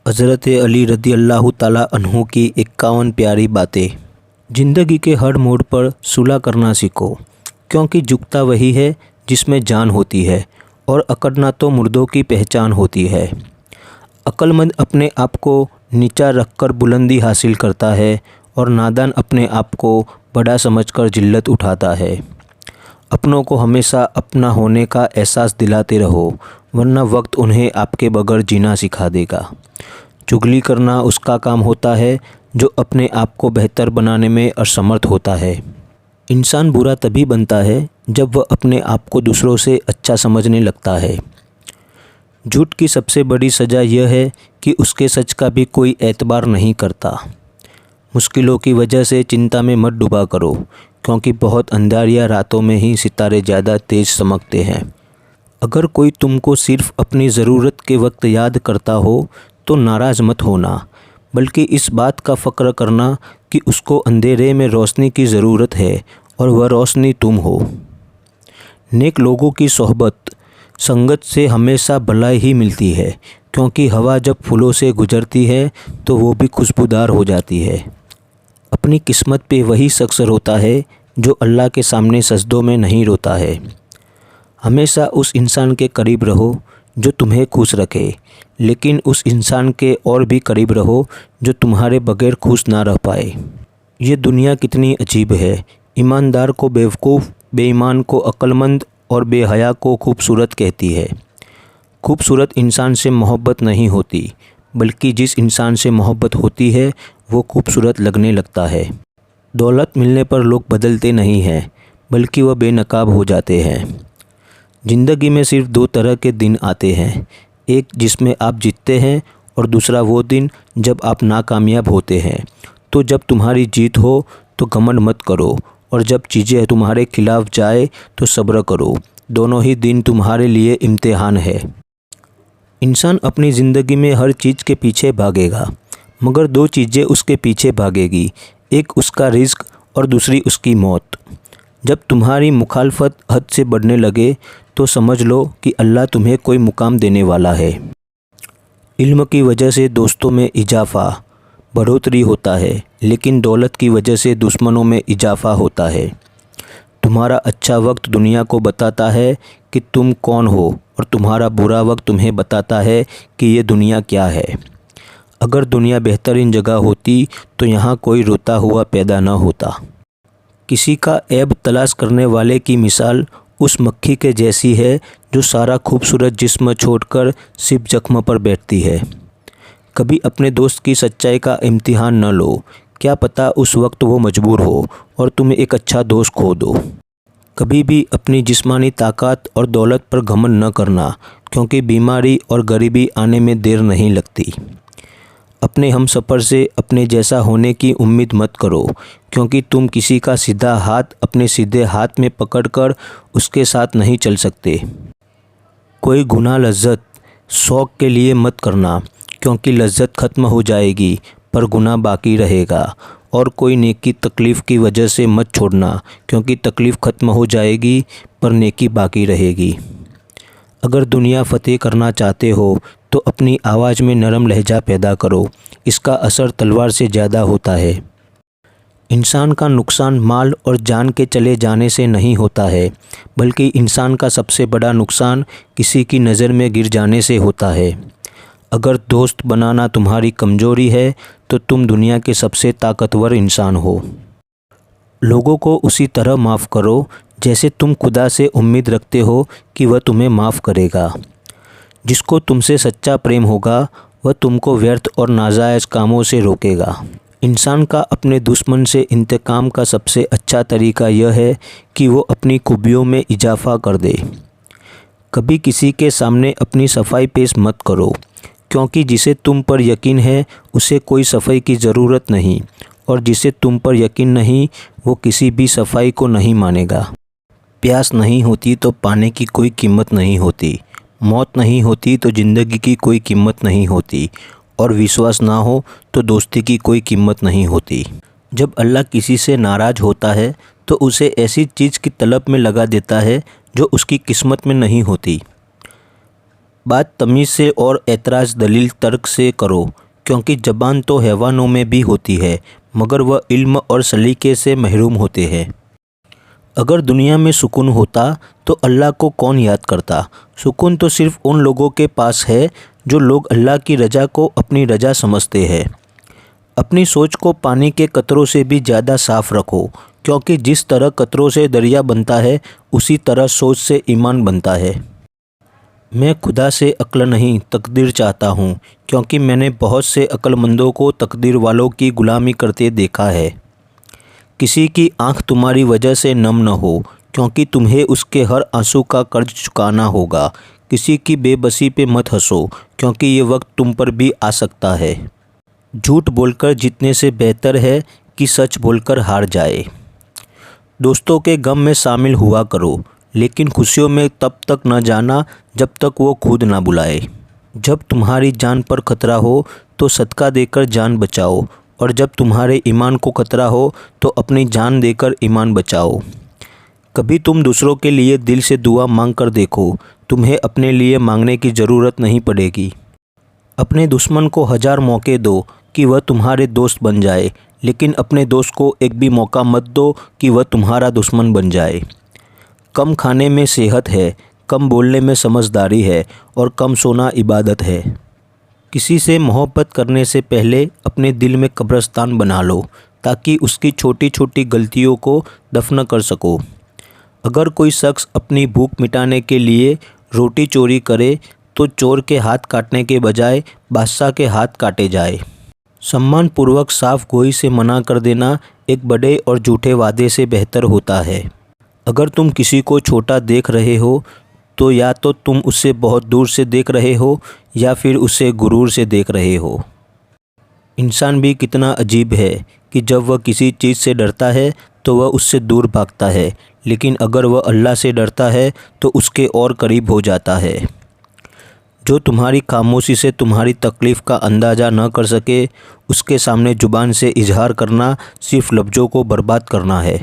हज़रत अली रदी अल्लाह ताला अन्हु की 51 प्यारी बातें। ज़िंदगी के हर मोड़ पर सुलह करना सीखो, क्योंकि झुकता वही है जिसमें जान होती है और अकड़ना तो मुर्दों की पहचान होती है। अक्लमंद अपने आप को नीचा रखकर बुलंदी हासिल करता है और नादान अपने आप को बड़ा समझकर जिल्लत उठाता है। अपनों को हमेशा अपना होने का एहसास दिलाते रहो, वरना वक्त उन्हें आपके बगैर जीना सिखा देगा। चुगली करना उसका काम होता है जो अपने आप को बेहतर बनाने में असमर्थ होता है। इंसान बुरा तभी बनता है जब वह अपने आप को दूसरों से अच्छा समझने लगता है। झूठ की सबसे बड़ी सज़ा यह है कि उसके सच का भी कोई एतबार नहीं करता। मुश्किलों की वजह से चिंता में मत डूबा करो, क्योंकि बहुत अंधारियाँ रातों में ही सितारे ज़्यादा तेज़ चमकते हैं। अगर कोई तुमको सिर्फ़ अपनी ज़रूरत के वक्त याद करता हो तो नाराज़ मत होना, बल्कि इस बात का फ़क्र करना कि उसको अंधेरे में रोशनी की ज़रूरत है और वह रोशनी तुम हो। नेक लोगों की सोहबत संगत से हमेशा भलाई ही मिलती है, क्योंकि हवा जब फूलों से गुजरती है तो वो भी खुशबूदार हो जाती है। अपनी किस्मत पे वही शख्स रोता है जो अल्लाह के सामने सजदों में नहीं रोता है। हमेशा उस इंसान के करीब रहो जो तुम्हें खुश रखे, लेकिन उस इंसान के और भी करीब रहो जो तुम्हारे बगैर खुश ना रह पाए। ये दुनिया कितनी अजीब है। ईमानदार को बेवकूफ़, बेईमान को अक्लमंद और बेहया को खूबसूरत कहती है। खूबसूरत इंसान से मोहब्बत नहीं होती, बल्कि जिस इंसान से मोहब्बत होती है वो खूबसूरत लगने लगता है। दौलत मिलने पर लोग बदलते नहीं हैं, बल्कि वह बेनकाब हो जाते हैं। ज़िंदगी में सिर्फ दो तरह के दिन आते हैं, एक जिसमें आप जीतते हैं और दूसरा वो दिन जब आप नाकामयाब होते हैं। तो जब तुम्हारी जीत हो तो घमंड मत करो, और जब चीज़ें तुम्हारे खिलाफ जाए तो सब्र करो। दोनों ही दिन तुम्हारे लिए इम्तिहान है। इंसान अपनी ज़िंदगी में हर चीज़ के पीछे भागेगा, मगर दो चीज़ें उसके पीछे भागेगी, एक उसका रिज़्क और दूसरी उसकी मौत। जब तुम्हारी मुखालफत हद से बढ़ने लगे तो समझ लो कि अल्लाह तुम्हें कोई मुकाम देने वाला है। इल्म की वजह से दोस्तों में इजाफ़ा, बढ़ोतरी होता है, लेकिन दौलत की वजह से दुश्मनों में इजाफ़ा होता है। तुम्हारा अच्छा वक्त दुनिया को बताता है कि तुम कौन हो, और तुम्हारा बुरा वक्त तुम्हें बताता है कि ये दुनिया क्या है। अगर दुनिया बेहतरीन जगह होती तो यहाँ कोई रोता हुआ पैदा न होता। किसी का ऐब तलाश करने वाले की मिसाल उस मक्खी के जैसी है जो सारा खूबसूरत जिस्म छोड़कर सिर्फ जख्म पर बैठती है। कभी अपने दोस्त की सच्चाई का इम्तिहान न लो, क्या पता उस वक्त वो मजबूर हो और तुम एक अच्छा दोस्त खो दो। कभी भी अपनी जिस्मानी ताकत और दौलत पर घमंड न करना, क्योंकि बीमारी और गरीबी आने में देर नहीं लगती। अपने हमसफ़र से अपने जैसा होने की उम्मीद मत करो, क्योंकि तुम किसी का सीधा हाथ अपने सीधे हाथ में पकड़कर उसके साथ नहीं चल सकते। कोई गुनाह लज्जत, शौक़ के लिए मत करना, क्योंकि लज्जत ख़त्म हो जाएगी पर गुनाह बाकी रहेगा। और कोई नेकी तकलीफ़ की वजह से मत छोड़ना, क्योंकि तकलीफ़ ख़त्म हो जाएगी पर नेकी बाकी रहेगी। अगर दुनिया फ़तेह करना चाहते हो तो अपनी आवाज़ में नरम लहजा पैदा करो, इसका असर तलवार से ज़्यादा होता है। इंसान का नुकसान माल और जान के चले जाने से नहीं होता है, बल्कि इंसान का सबसे बड़ा नुकसान किसी की नज़र में गिर जाने से होता है। अगर दोस्त बनाना तुम्हारी कमज़ोरी है तो तुम दुनिया के सबसे ताकतवर इंसान हो। लोगों को उसी तरह माफ़ करो जैसे तुम खुदा से उम्मीद रखते हो कि वह तुम्हें माफ़ करेगा। जिसको तुमसे सच्चा प्रेम होगा वह तुमको व्यर्थ और नाजायज़ कामों से रोकेगा। इंसान का अपने दुश्मन से इंतकाम का सबसे अच्छा तरीका यह है कि वो अपनी खूबियों में इजाफ़ा कर दे। कभी किसी के सामने अपनी सफाई पेश मत करो, क्योंकि जिसे तुम पर यकीन है उसे कोई सफाई की ज़रूरत नहीं, और जिसे तुम पर यकीन नहीं वो किसी भी सफाई को नहीं मानेगा। प्यास नहीं होती तो पानी की कोई कीमत नहीं होती, मौत नहीं होती तो ज़िंदगी की कोई कीमत नहीं होती, और विश्वास ना हो तो दोस्ती की कोई कीमत नहीं होती। जब अल्लाह किसी से नाराज़ होता है तो उसे ऐसी चीज़ की तलब में लगा देता है जो उसकी किस्मत में नहीं होती। बात तमीज़ से और एतराज़ दलील तर्क से करो, क्योंकि ज़बान तो हैवानों में भी होती है मगर वह इल्म और सलीके से महरूम होते हैं। अगर दुनिया में सुकून होता तो अल्लाह को कौन याद करता। सुकून तो सिर्फ़ उन लोगों के पास है जो लोग अल्लाह की रज़ा को अपनी रज़ा समझते हैं। अपनी सोच को पानी के कतरों से भी ज़्यादा साफ़ रखो, क्योंकि जिस तरह कतरों से दरिया बनता है उसी तरह सोच से ईमान बनता है। मैं खुदा से अक्ल नहीं तकदीर चाहता हूँ, क्योंकि मैंने बहुत से अक्लमंदों को तकदीर वालों की ग़ुलामी करते देखा है। किसी की आँख तुम्हारी वजह से नम न हो, क्योंकि तुम्हें उसके हर आंसू का कर्ज चुकाना होगा। किसी की बेबसी पे मत हंसो, क्योंकि ये वक्त तुम पर भी आ सकता है। झूठ बोलकर जीतने से बेहतर है कि सच बोलकर हार जाए। दोस्तों के गम में शामिल हुआ करो, लेकिन खुशियों में तब तक न जाना जब तक वो खुद ना बुलाए। जब तुम्हारी जान पर खतरा हो तो सदका देकर जान बचाओ, और जब तुम्हारे ईमान को खतरा हो तो अपनी जान देकर ईमान बचाओ। कभी तुम दूसरों के लिए दिल से दुआ मांग कर देखो, तुम्हें अपने लिए मांगने की ज़रूरत नहीं पड़ेगी। अपने दुश्मन को 1000 मौके दो कि वह तुम्हारे दोस्त बन जाए, लेकिन अपने दोस्त को एक भी मौका मत दो कि वह तुम्हारा दुश्मन बन जाए। कम खाने में सेहत है, कम बोलने में समझदारी है, और कम सोना इबादत है। किसी से मोहब्बत करने से पहले अपने दिल में कब्रिस्तान बना लो, ताकि उसकी छोटी छोटी गलतियों को दफन कर सको। अगर कोई शख्स अपनी भूख मिटाने के लिए रोटी चोरी करे तो चोर के हाथ काटने के बजाय बादशाह के हाथ काटे जाए। सम्मानपूर्वक साफ गोई से मना कर देना एक बड़े और झूठे वादे से बेहतर होता है। अगर तुम किसी को छोटा देख रहे हो तो या तो तुम उसे बहुत दूर से देख रहे हो या फिर उसे गुरूर से देख रहे हो। इंसान भी कितना अजीब है कि जब वह किसी चीज़ से डरता है तो वह उससे दूर भागता है, लेकिन अगर वह अल्लाह से डरता है तो उसके और करीब हो जाता है। जो तुम्हारी खामोशी से तुम्हारी तकलीफ़ का अंदाज़ा न कर सके, उसके सामने ज़ुबान से इजहार करना सिर्फ लफ्ज़ों को बर्बाद करना है।